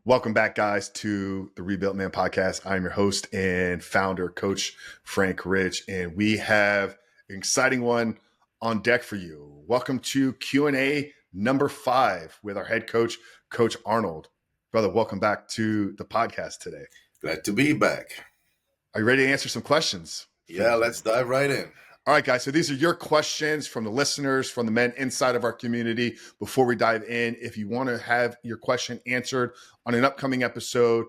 Welcome back, guys, to the Rebuilt Man podcast. I'm your host and founder, Coach Frank Rich, and we have an exciting one on deck for you. Welcome to Q&A number 5 with our head coach, Coach Arnold. Brother, welcome back to the podcast today. Glad to be back. Are you ready to answer some questions? Yeah, let's dive right in. All right, guys. So these are your questions from the listeners, from the men inside of our community. Before we dive in, if you want to have your question answered on an upcoming episode,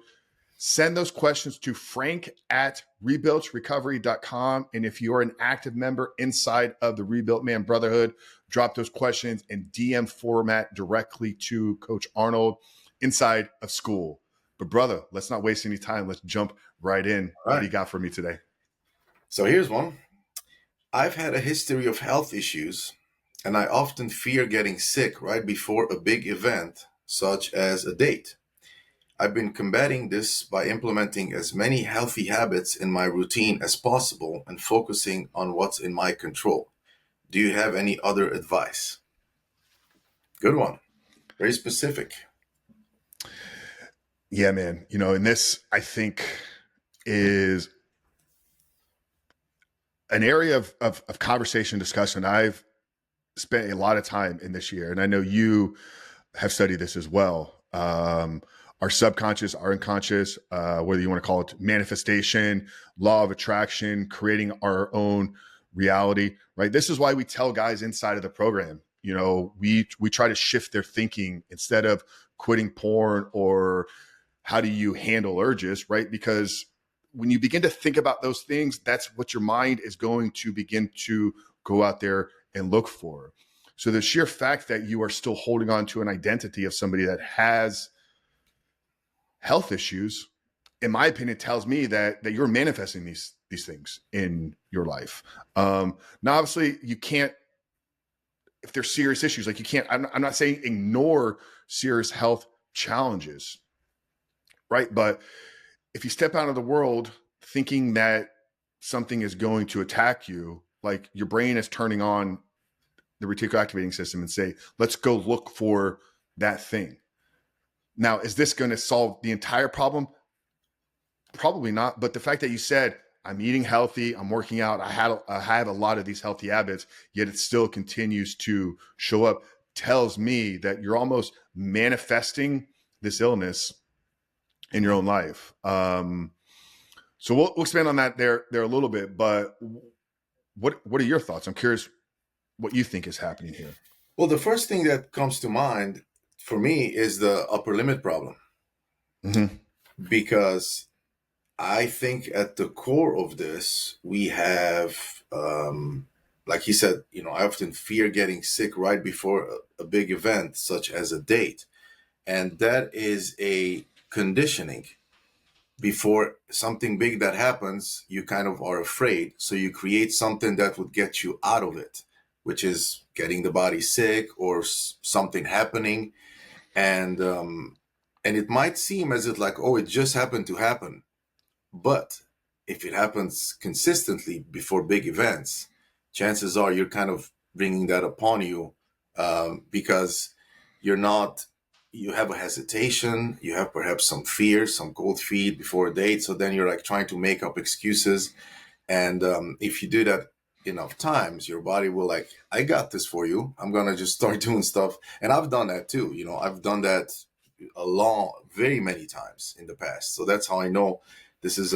send those questions to frank@rebuiltrecovery.com. And if you're an active member inside of the Rebuilt Man Brotherhood, drop those questions in DM format directly to Coach Arnold inside of school. But brother, let's not waste any time. Let's jump right in. What do you got for me today? So here's one. I've had a history of health issues, and I often fear getting sick right before a big event, such as a date. I've been combating this by implementing as many healthy habits in my routine as possible and focusing on what's in my control. Do you have any other advice? Good one. Very specific. Yeah, man. And this, I think, is an area of conversation, discussion. I've spent a lot of time in this year, and I know you have studied this as well. Our subconscious, our unconscious, whether you want to call it manifestation, law of attraction, creating our own reality, right? This is why we tell guys inside of the program, we try to shift their thinking instead of quitting porn or how do you handle urges, right? Because when you begin to think about those things, that's what your mind is going to begin to go out there and look for. So the sheer fact that you are still holding on to an identity of somebody that has health issues, in my opinion, tells me that you're manifesting these things in your life. Now, obviously, you can't, if there's serious issues, like you can't, I'm not saying ignore serious health challenges, right? But if you step out of the world thinking that something is going to attack you, like your brain is turning on the reticular activating system and say, let's go look for that thing. Now, is this going to solve the entire problem? Probably not. But the fact that you said, I'm eating healthy, I'm working out, I have a lot of these healthy habits, yet it still continues to show up, tells me that you're almost manifesting this illness in your own life. So we'll expand on that there a little bit, but what are your thoughts? I'm curious what you think is happening here. Well, the first thing that comes to mind for me is the upper limit problem. Mm-hmm. Because I think at the core of this, we have, like he said, I often fear getting sick right before a big event, such as a date. And that is a conditioning. Before something big that happens, you kind of are afraid. So you create something that would get you out of it, which is getting the body sick or something happening. And it might seem as if like, oh, it just happened to happen. But if it happens consistently before big events, chances are you're kind of bringing that upon you because you have a hesitation, you have perhaps some fear, some cold feet before a date. So then you're like trying to make up excuses. And if you do that enough times, your body will like, I got this for you. I'm going to just start doing stuff. And I've done that too. I've done that very many times in the past. So that's how I know this is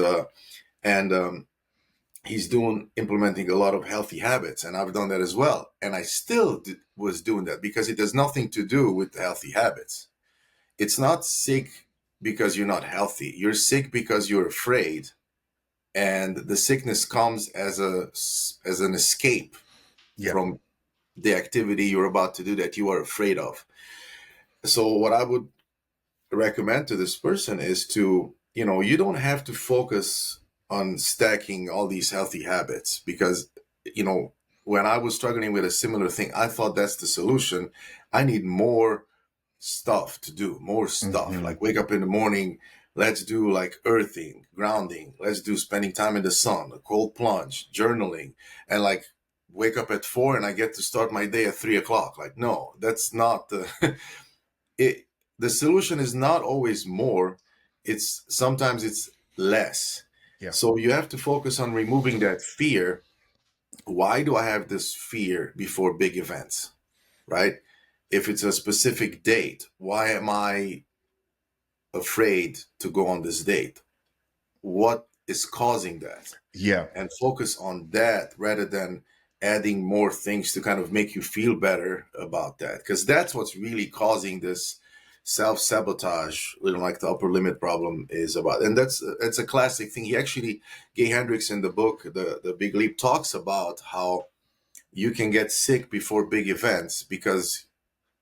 he's implementing a lot of healthy habits, and I've done that as well. And I still was doing that because it has nothing to do with healthy habits. It's not sick because you're not healthy. You're sick because you're afraid. And the sickness comes as an escape from the activity you're about to do that you are afraid of. So what I would recommend to this person is to, you don't have to focus on stacking all these healthy habits because, when I was struggling with a similar thing, I thought that's the solution. I need more stuff to do, more stuff. Mm-hmm. Like wake up in the morning, let's do like earthing, grounding, let's do spending time in the sun, a cold plunge, journaling, and like wake up at 4 and I get to start my day at 3 o'clock. Like, no, that's not the, the solution is not always more. It's sometimes it's less. Yeah. So you have to focus on removing that fear. Why do I have this fear before big events? Right? If it's a specific date, why am I afraid to go on this date? What is causing that? Yeah. And focus on that rather than adding more things to kind of make you feel better about that. Because that's what's really causing this self-sabotage, like the upper limit problem is about. And that's a classic thing. He actually, Gay Hendricks in the book, The Big Leap, talks about how you can get sick before big events because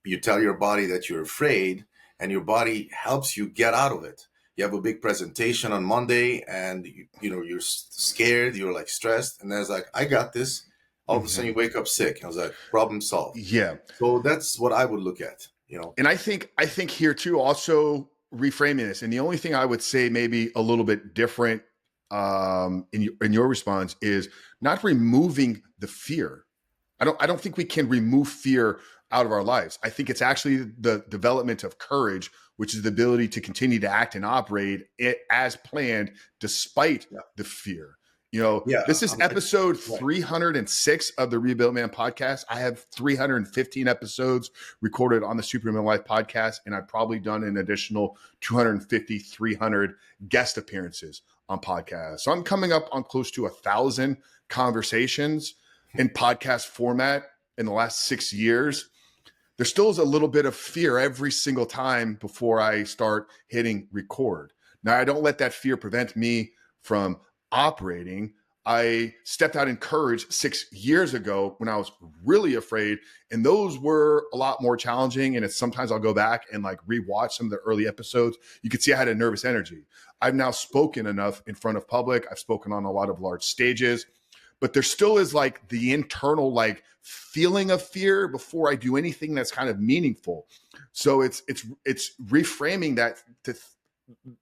you tell your body that you're afraid and your body helps you get out of it. You have a big presentation on Monday and you're scared, you're like stressed, and then it's like, I got this. All of a sudden you wake up sick. I was like, problem solved. Yeah. So that's what I would look at, And I think here too, also reframing this, and the only thing I would say maybe a little bit different in your response is not removing the fear. I don't think we can remove fear out of our lives. I think it's actually the development of courage, which is the ability to continue to act and operate it as planned despite the fear. Yeah, This is episode right. 306 of the Rebuilt Man podcast. I have 315 episodes recorded on the Superhuman Life podcast, and I've probably done an additional 250, 300 guest appearances on podcasts. So I'm coming up on close to 1,000 conversations in podcast format in the last 6 years. There still is a little bit of fear every single time before I start hitting record. Now, I don't let that fear prevent me from operating. I stepped out in courage 6 years ago when I was really afraid, and those were a lot more challenging. And it's sometimes I'll go back and like rewatch some of the early episodes. You could see I had a nervous energy. I've now spoken enough in front of public. I've spoken on a lot of large stages, but there still is like the internal like feeling of fear before I do anything that's kind of meaningful. So it's reframing that to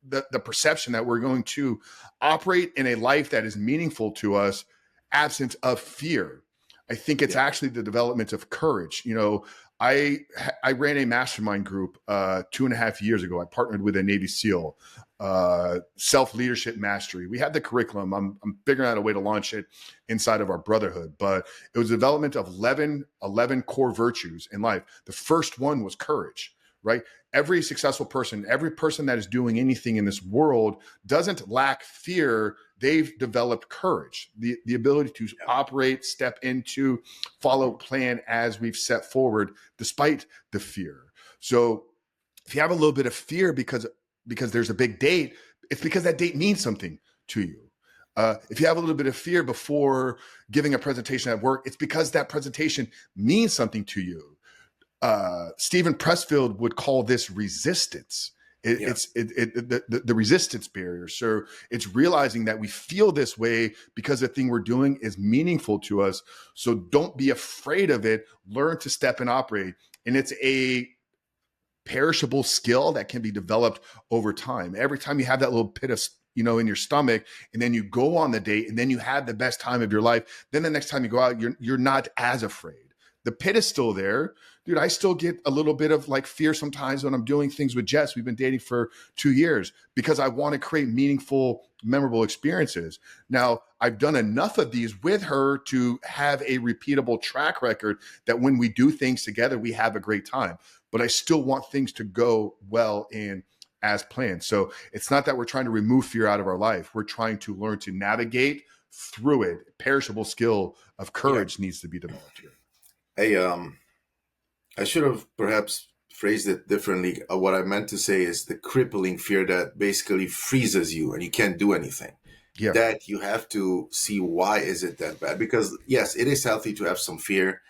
the perception that we're going to operate in a life that is meaningful to us absent of fear. I think it's actually the development of courage. I ran a mastermind group 2.5 years ago. I partnered with a Navy SEAL, self-leadership mastery. We had the curriculum. I'm figuring out a way to launch it inside of our Brotherhood, but it was the development of 11 core virtues in life. The first one was courage, right? Every successful person, every person that is doing anything in this world doesn't lack fear. They've developed courage, the ability to operate, step into, follow plan as we've set forward, despite the fear. So if you have a little bit of fear because there's a big date, it's because that date means something to you. If you have a little bit of fear before giving a presentation at work, it's because that presentation means something to you. Stephen Pressfield would call this resistance. It's the resistance barrier. So it's realizing that we feel this way because the thing we're doing is meaningful to us. So don't be afraid of it. Learn to step and operate. And it's a perishable skill that can be developed over time. Every time you have that little pit of in your stomach, and then you go on the date, and then you have the best time of your life, then the next time you go out, you're not as afraid. The pit is still there. Dude, I still get a little bit of like fear sometimes when I'm doing things with Jess. We've been dating for 2 years because I want to create meaningful, memorable experiences. Now, I've done enough of these with her to have a repeatable track record that when we do things together, we have a great time. But I still want things to go well and as planned. So it's not that we're trying to remove fear out of our life. We're trying to learn to navigate through it. Perishable skill of courage needs to be developed here. Hey, I should have perhaps phrased it differently. What I meant to say is the crippling fear that basically freezes you and you can't do anything. Yeah. That you have to see, why is it that bad? Because yes, it is healthy to have some fear,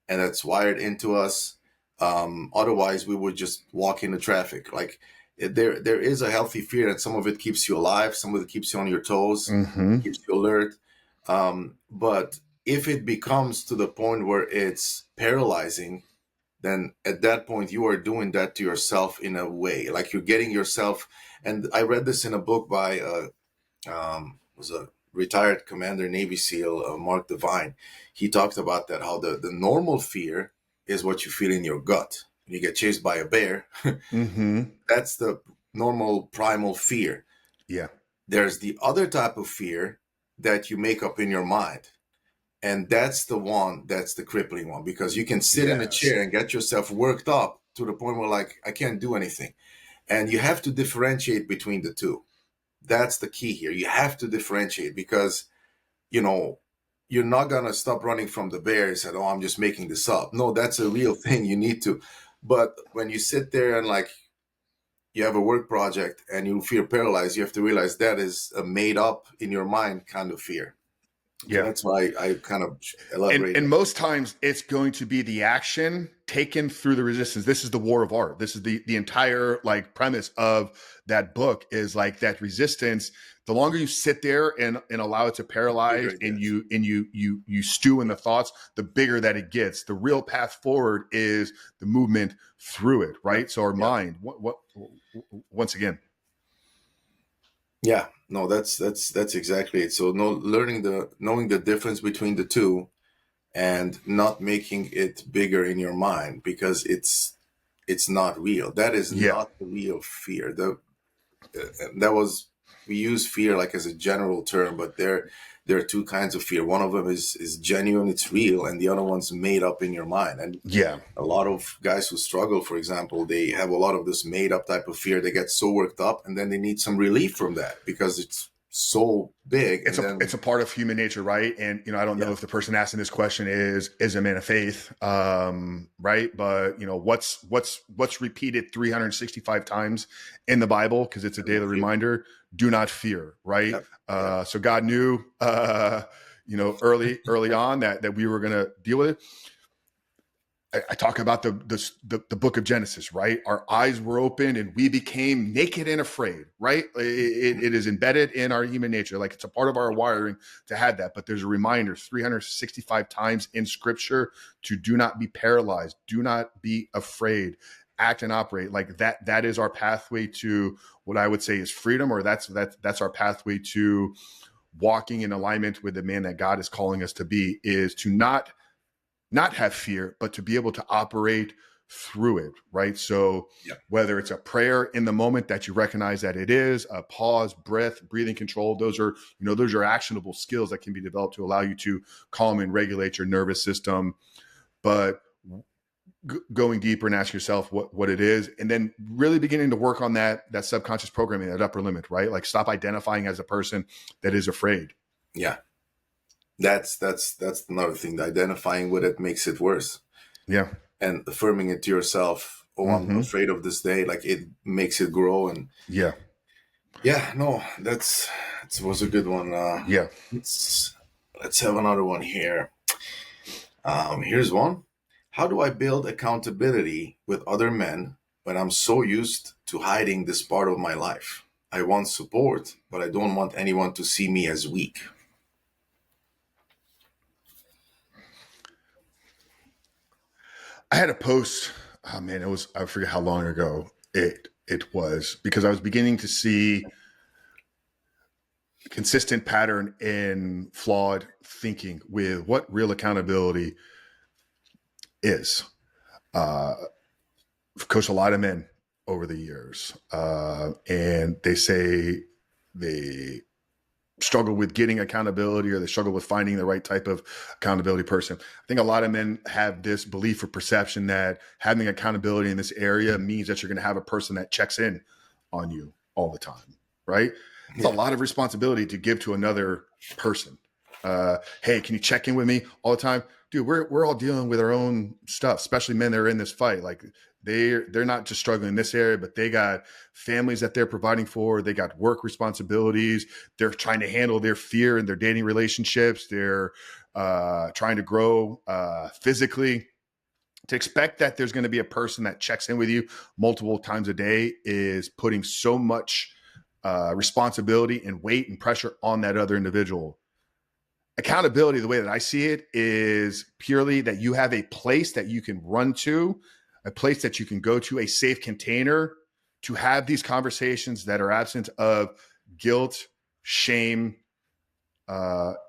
and that's wired into us. Otherwise, we would just walk into traffic. Like there is a healthy fear, and some of it keeps you alive, some of it keeps you on your toes, keeps you alert. But if it becomes to the point where it's paralyzing, then at that point you are doing that to yourself in a way, like you're getting yourself. And I read this in a book by was a retired commander, Navy SEAL, Mark Devine. He talked about that, how the normal fear is what you feel in your gut. when you get chased by a bear, Mm-hmm. that's the normal primal fear. Yeah. There's the other type of fear that you make up in your mind. And that's the one that's the crippling one, because you can sit in a Yes. chair and get yourself worked up to the point where, like, I can't do anything. And you have to differentiate between the two. That's the key here. You have to differentiate, because, you know, you're not going to stop running from the bear and say, oh, I'm just making this up. No, that's a real thing. You need to. But when you sit there and, like, you have a work project and you feel paralyzed, you have to realize that is a made up in your mind kind of fear. Okay, Yeah. that's why I kind of And elaborate. and most times it's going to be the action taken through the resistance. This is the war of art. This is the entire like premise of that book, is like that resistance. The longer you sit there and allow it to Bigger paralyze, it and gets. you stew in the thoughts, the bigger that it gets. The real path forward is the movement through it, Yeah, right? So our yeah, mind, what once again, yeah. No, that's exactly it. So, no, knowing the difference between the two, and not making it bigger in your mind, because it's not real. That is yeah, not the real fear. That was, we use fear like as a general term, but there are two kinds of fear. One of them is genuine, it's real, and the other one's made up in your mind. And yeah. a lot of guys who struggle, for example, they have a lot of this made up type of fear. They get so worked up, and then they need some relief from that because it's so big. it's And a then, it's a part of human nature, right? And I don't know yeah, if the person asking this question is a man of faith, right? But what's repeated 365 times in the Bible, because it's a daily fear. reminder: do not fear, right? Yep, yep, So God knew, early on that we were going to deal with it. I talk about the book of Genesis, right? Our eyes were opened and we became naked and afraid, right? It is embedded in our human nature. Like, it's a part of our wiring to have that. But there's a reminder 365 times in scripture to do not be paralyzed, do not be afraid, act and operate like that. That is our pathway to what I would say is freedom, or that's our pathway to walking in alignment with the man that God is calling us to be, is to not have fear, but to be able to operate through it, right? So yep, whether it's a prayer in the moment that you recognize that it is a pause, breath, breathing control, those are actionable skills that can be developed to allow you to calm and regulate your nervous system. But going deeper and ask yourself what it is, and then really beginning to work on that subconscious programming, that upper limit, right? Like, stop identifying as a person that is afraid. yeah. That's another thing. Identifying with it makes it worse, Yeah. and affirming it to yourself. Oh, I'm Mm-hmm. afraid of this day. Like, it makes it grow. And Yeah. yeah, no, that was a good one. Yeah. Let's let's have another one here. Here's one. How do I build accountability with other men when I'm so used to hiding this part of my life? I want support, but I don't want anyone to see me as weak. I had a post. Oh man, I forget how long ago it was, because I was beginning to see a consistent pattern in flawed thinking with what real accountability is. I've coached a lot of men over the years, and they say they struggle with getting accountability, or they struggle with finding the right type of accountability person. I think a lot of men have this belief or perception that having accountability in this area means that you're going to have a person that checks in on you all the time, right? It's a Yeah, lot of responsibility to give to another person. Hey, can you check in with me all the time? Dude, we're all dealing with our own stuff, especially men that are in this fight. Like, they're not just struggling in this area, but they got families that they're providing for. They got work responsibilities. They're trying to handle their fear in their dating relationships. They're trying to grow physically. To expect that there's going to be a person that checks in with you multiple times a day is putting so much responsibility and weight and pressure on that other individual. Accountability, the way that I see it, is purely that you have a place that you can run to, a place that you can go to, a safe container to have these conversations that are absent of guilt, shame,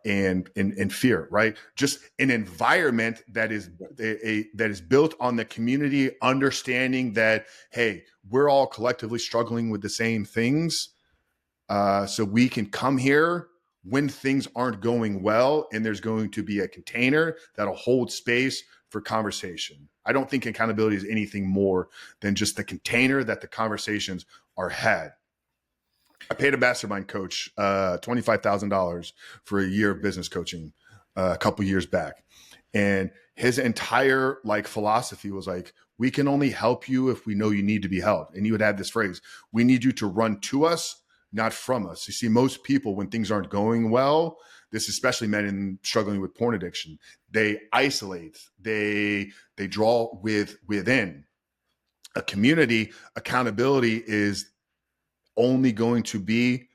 and fear, right? Just an environment that is that is built on the community understanding that, hey, we're all collectively struggling with the same things, so we can come here when things aren't going well, and there's going to be a container that'll hold space for conversation. I don't think accountability is anything more than just the container that the conversations are had. I paid a mastermind coach $25,000 for a year of business coaching a couple years back, and his entire like philosophy was like, we can only help you if we know you need to be helped. And he would have this phrase, we need you to run to us, not from us. You see, most people, when things aren't going well, this especially men in struggling with porn addiction, they isolate, they draw within. A community accountability is only going to be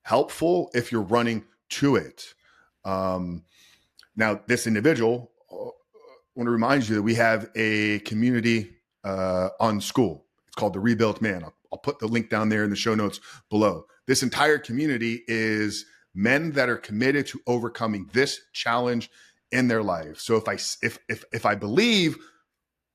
helpful if you're running to it. Now, this individual, I want to remind you that we have a community on school. It's called the Rebuilt Man. I'll put the link down there in the show notes below. This entire community is men that are committed to overcoming this challenge in their life. So if I believe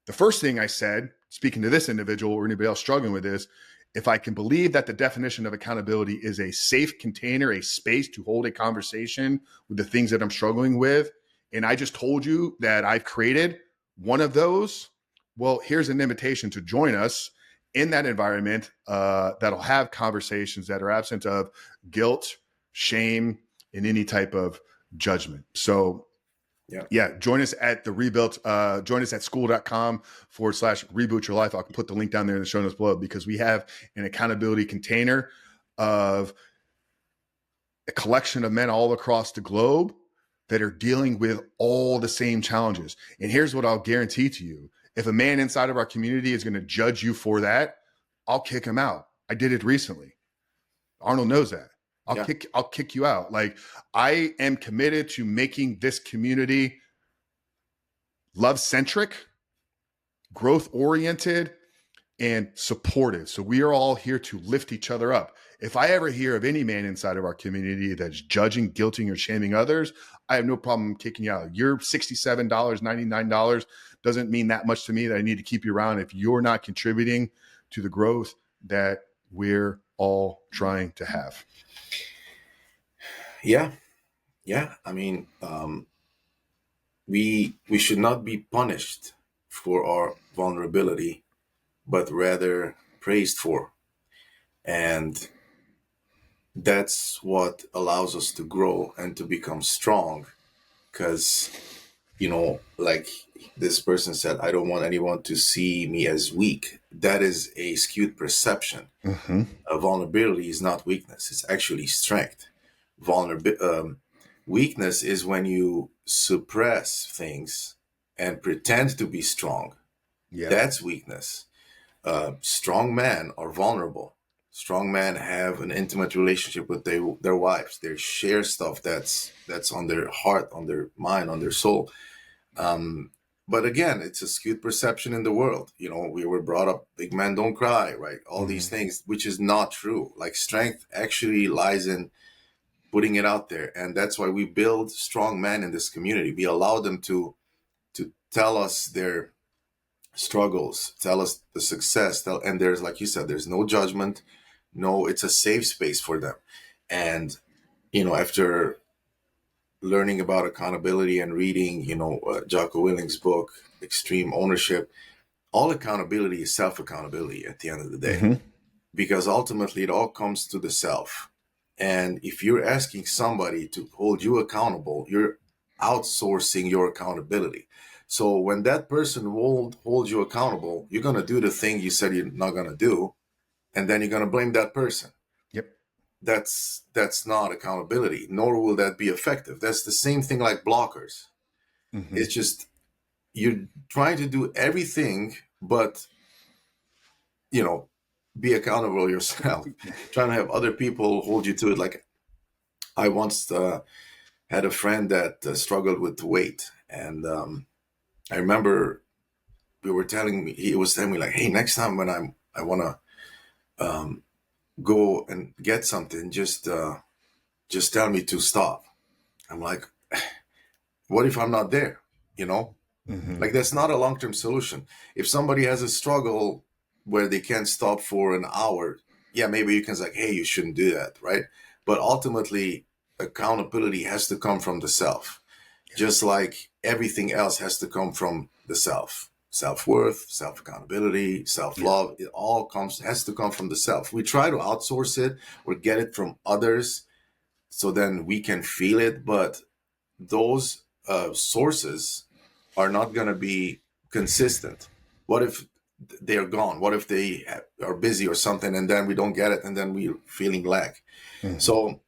the first thing I said, speaking to this individual or anybody else struggling with this, if I can believe that the definition of accountability is a safe container, a space to hold a conversation with the things that I'm struggling with, and I just told you that I've created one of those, well, here's an invitation to join us in that environment that'll have conversations that are absent of guilt, shame, and any type of judgment. So yeah, join us at the Rebuilt. Join us at school.com/reboot your life. I'll put the link down there in the show notes below, because we have an accountability container of a collection of men all across the globe that are dealing with all the same challenges. And here's what I'll guarantee to you. If a man inside of our community is going to judge you for that, I'll kick him out. I did it recently. Arnold knows that. I'll kick you out. Like, I am committed to making this community love-centric, growth-oriented, and supportive. So we are all here to lift each other up. If I ever hear of any man inside of our community that's judging, guilting, or shaming others, I have no problem kicking you out. Your $67, $99 doesn't mean that much to me that I need to keep you around if you're not contributing to the growth that we're all trying to have. Yeah. I mean, we should not be punished for our vulnerability, but rather praised for. And that's what allows us to grow and to become strong. Because, like this person said, I don't want anyone to see me as weak. That is a skewed perception. Mm-hmm. Vulnerability is not weakness. It's actually strength. Weakness is when you suppress things and pretend to be strong. Yeah. That's weakness. Strong men are vulnerable. Strong men have an intimate relationship with their wives. They share stuff that's on their heart, on their mind, on their soul. But again, it's a skewed perception in the world. We were brought up, big men don't cry, right? All these things, which is not true. Like, strength actually lies in putting it out there. And that's why we build strong men in this community. We allow them to tell us their struggles, tell us the success. And there's, like you said, there's no judgment. No, it's a safe space for them. And, after learning about accountability and reading, Jocko Willink's book, Extreme Ownership, all accountability is self-accountability at the end of the day. Mm-hmm. Because ultimately it all comes to the self. And if you're asking somebody to hold you accountable, you're outsourcing your accountability. So when that person won't hold you accountable, you're going to do the thing you said you're not going to do. And then you're going to blame that person. Yep. That's not accountability, nor will that be effective. That's the same thing like blockers. Mm-hmm. It's just, you're trying to do everything, but, be accountable yourself. Trying to have other people hold you to it. Like, I once had a friend that struggled with weight. And I remember he was telling me like, hey, next time when I want to go and get something, just tell me to stop. I'm like, what if I'm not there? You know, Hmm. like that's not a long-term solution. If somebody has a struggle where they can't stop for an hour, yeah, maybe you can say, like, hey, you shouldn't do that, right? But ultimately, accountability has to come from the self, just like everything else has to come from the self. Self-worth, self-accountability, Yeah. self-love, it all has to come from the self. We try to outsource it or get it from others so then we can feel it, but those sources are not going to be consistent. What if they're gone? What if they are busy or something and then we don't get it and then we're feeling lack? Hmm. So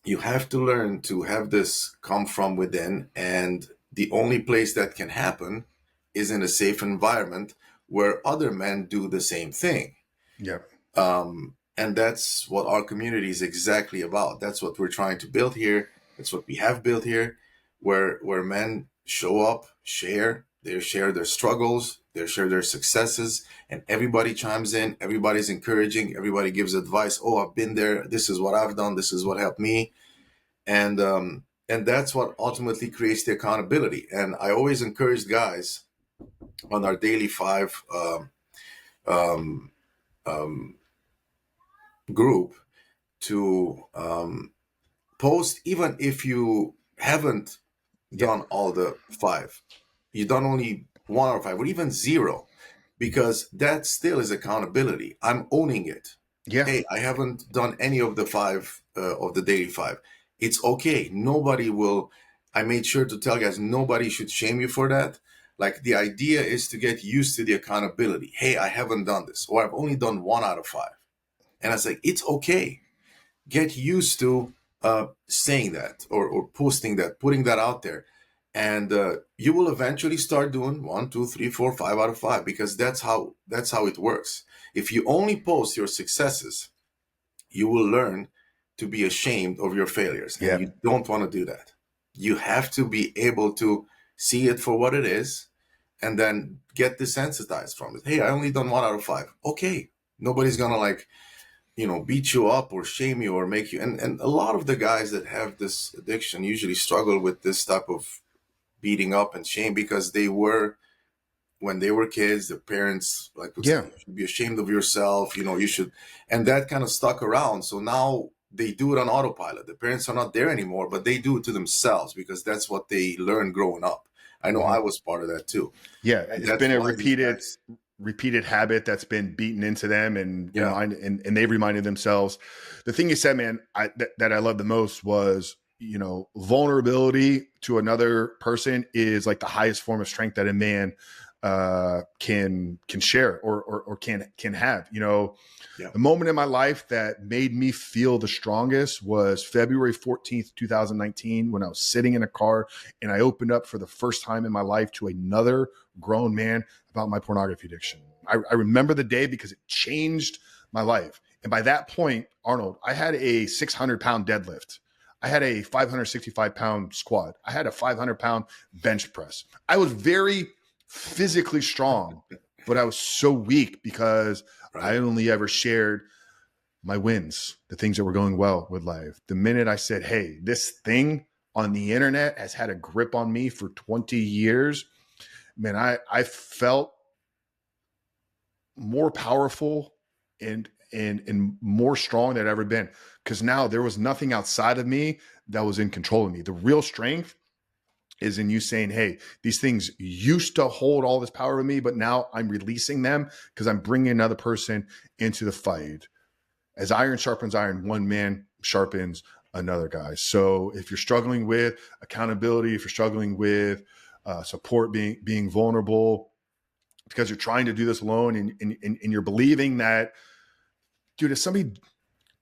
you have to learn to have this come from within. And the only place that can happen is in a safe environment where other men do the same thing. Yeah. And that's what our community is exactly about. That's what we're trying to build here. That's what we have built here, where men show up, they share their struggles, they share their successes, and everybody chimes in. Everybody's encouraging. Everybody gives advice. Oh, I've been there. This is what I've done. This is what helped me, and that's what ultimately creates the accountability. And I always encourage guys on our daily five um, um, group to post, even if you haven't Yeah. done all the five, you done only one or five, or even zero, because that still is accountability. I'm owning it. Yeah. Hey, I haven't done any of the five of the daily five. It's okay. Nobody will. I made sure to tell guys nobody should shame you for that. Like the idea is to get used to the accountability. Hey, I haven't done this, or I've only done one out of five, and I was like, it's okay. Get used to saying that, or posting that, putting that out there. And you will eventually start doing one, two, three, four, 5 out of 5, because that's how it works. If you only post your successes, you will learn to be ashamed of your failures, and Yeah. you don't want to do that. You have to be able to see it for what it is and then get desensitized from it. Hey, I only done 1 out of 5. Okay, nobody's gonna like beat you up or shame you or make you. And a lot of the guys that have this addiction usually struggle with this type of beating up and shame, because they were, when they were kids, their parents like would say, Yeah. you should be ashamed of yourself, you should. And that kind of stuck around, so now they do it on autopilot. The parents are not there anymore, but they do it to themselves because that's what they learned growing up. I know I Hmm. was part of that too. Yeah. And It's that's been a why these repeated guys. habit that's been beaten into them and Yeah. and they've reminded themselves. The thing you said, man, that I love the most was, vulnerability to another person is like the highest form of strength that a man can share or can have. Yeah. The moment in my life that made me feel the strongest was February 14th, 2019, when I was sitting in a car and I opened up for the first time in my life to another grown man about my pornography addiction. I remember the day because it changed my life. And by that point, Arnold, I had a 600-pound deadlift. I had a 565-pound squat. I had a 500-pound bench press. I was very physically strong, but I was so weak because I Right. only ever shared my wins, the things that were going well with life. The minute I said, hey, this thing on the internet has had a grip on me for 20 years, man, I felt more powerful and more strong than I'd ever been. Because now there was nothing outside of me that was in control of me. The real strength is in you saying, hey, these things used to hold all this power with me, but now I'm releasing them because I'm bringing another person into the fight. As iron sharpens iron, one man sharpens another guy. So if you're struggling with accountability, if you're struggling with support, being vulnerable, because you're trying to do this alone and you're believing that, dude, if somebody,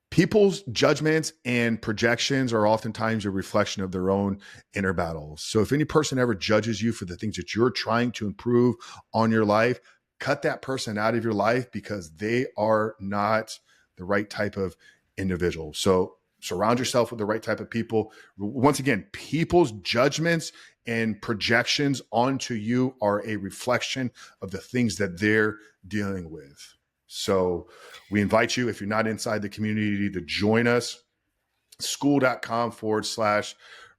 people's judgments and projections are oftentimes a reflection of their own inner battles. So if any person ever judges you for the things that you're trying to improve on your life, cut that person out of your life because they are not the right type of individual. So surround yourself with the right type of people. Once again, people's judgments and projections onto you are a reflection of the things that they're dealing with. So we invite you, if you're not inside the community, to join us. School.com/,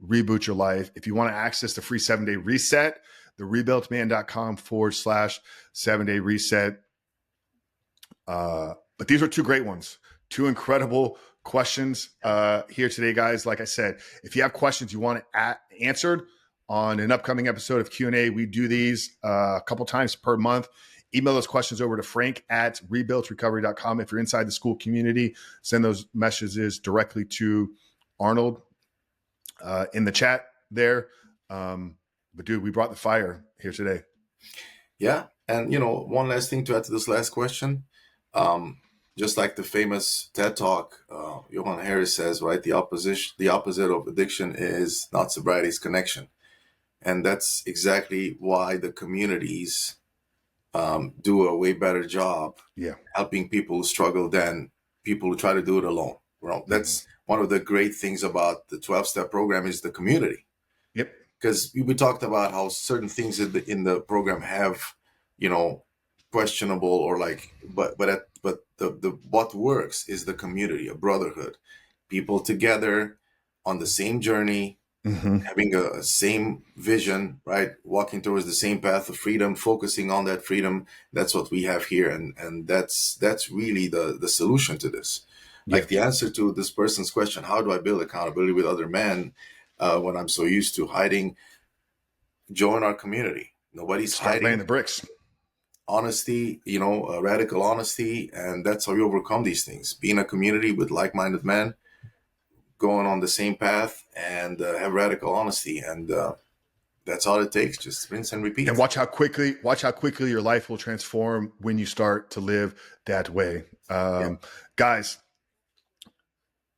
reboot your life. If you want to access the free 7-day reset, the rebuiltman.com/7-day reset. But these are two great ones, two incredible questions here today, guys. Like I said, if you have questions you want answered on an upcoming episode of Q&A, we do these a couple times per month. Email those questions over to frank@rebuiltrecovery.com. If you're inside the school community, send those messages directly to Arnold in the chat there. But dude, we brought the fire here today. Yeah. And, one last thing to add to this last question. Just like the famous TED Talk, Johan Harris says, right, the opposite of addiction is not sobriety, it's connection. And that's exactly why the communities do a way better job helping people who struggle than people who try to do it alone. Well, that's one of the great things about the 12-step program is the community. Yep. Because we talked about how certain things in the program have, questionable or but the what works is the community, a brotherhood, people together on the same journey, having a same vision, right? Walking towards the same path of freedom, focusing on that freedom. That's what we have here. And that's really the solution to this. Like the answer to this person's question, how do I build accountability with other men when I'm so used to hiding? Join our community. Nobody's Start hiding. laying the bricks. Honesty, radical honesty. And that's how you overcome these things. Be in a community with like-minded men, going on the same path, and have radical honesty. And that's all it takes. Just rinse and repeat. And watch how quickly your life will transform when you start to live that way. Guys,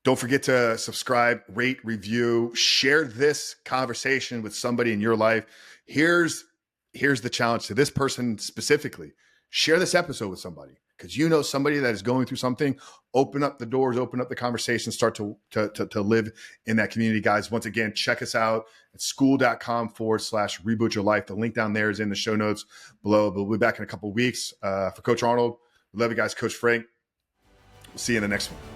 don't forget to subscribe, rate, review, share this conversation with somebody in your life. Here's the challenge to this person specifically. Share this episode with somebody, because you know somebody that is going through something. Open up the doors, open up the conversation, start to live in that community, guys. Once again, check us out at school.com/reboot your life. The link down there is in the show notes below. But we'll be back in a couple of weeks. For Coach Arnold, we love you guys. Coach Frank, we'll see you in the next one.